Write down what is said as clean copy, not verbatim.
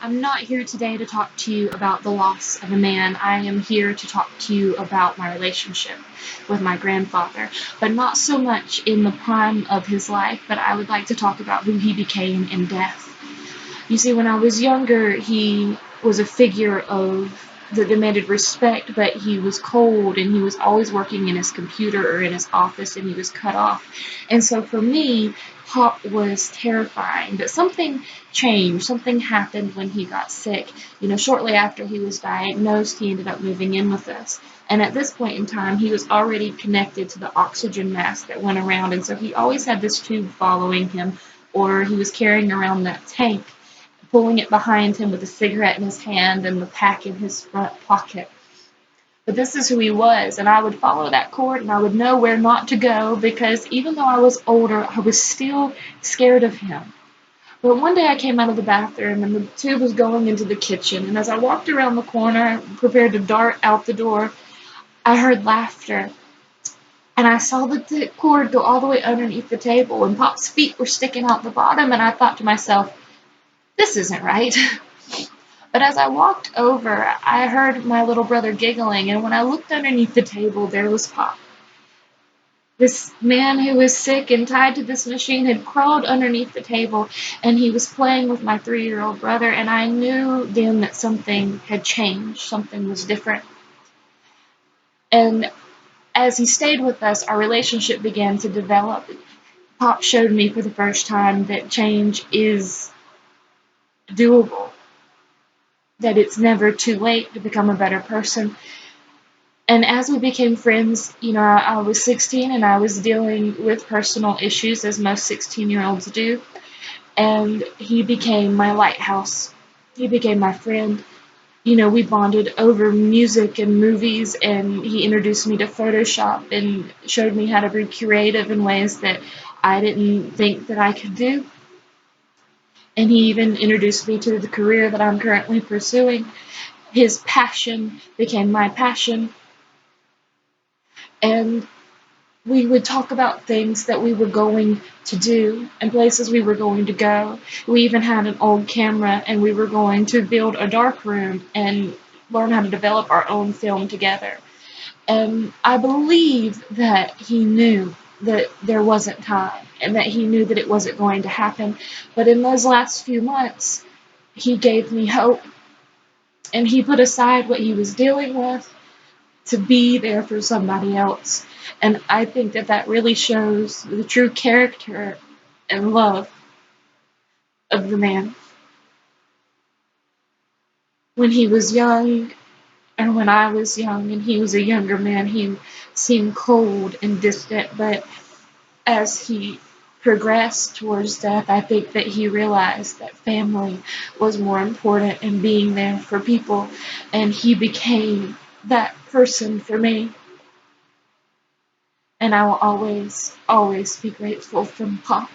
I'm not here today to talk to you about the loss of a man. I am here to talk to you about my relationship with my grandfather, but not so much in the prime of his life, but I would like to talk about who he became in death. You see, when I was younger, he was a figure of that demanded respect, but he was cold and he was always working in his computer or in his office and he was cut off. And so for me, Pop was terrifying. But something changed, something happened when he got sick. Shortly after he was diagnosed, he ended up moving in with us. And at this point in time, he was already connected to the oxygen mask that went around. And so he always had this tube following him, or he was carrying around that tank, pulling it behind him with a cigarette in his hand and the pack in his front pocket. But this is who he was, and I would follow that cord and I would know where not to go because even though I was older, I was still scared of him. But one day I came out of the bathroom and the tube was going into the kitchen, and as I walked around the corner, prepared to dart out the door, I heard laughter. And I saw the cord go all the way underneath the table, and Pop's feet were sticking out the bottom, and I thought to myself, this isn't right. But as I walked over, I heard my little brother giggling, and when I looked underneath the table, there was Pop. This man who was sick and tied to this machine had crawled underneath the table, and he was playing with my 3-year-old brother, and I knew then that something had changed, something was different. And as he stayed with us, our relationship began to develop. Pop showed me for the first time that change is doable, that it's never too late to become a better person. And as we became friends, I was 16 and I was dealing with personal issues as most 16-year-olds do. And he became my lighthouse. He became my friend. We bonded over music and movies, and he introduced me to Photoshop and showed me how to be creative in ways that I didn't think that I could do. And he even introduced me to the career that I'm currently pursuing. His passion became my passion. And we would talk about things that we were going to do and places we were going to go. We even had an old camera, and we were going to build a dark room and learn how to develop our own film together. And I believe that he knew that there wasn't time and that he knew that it wasn't going to happen. But in those last few months, he gave me hope, and he put aside what he was dealing with to be there for somebody else. And I think that that really shows the true character and love of the man. When he was young, and when I was young, and he was a younger man, he seemed cold and distant, but as he progressed towards death, I think that he realized that family was more important and being there for people, and he became that person for me. And I will always, always be grateful for Pop.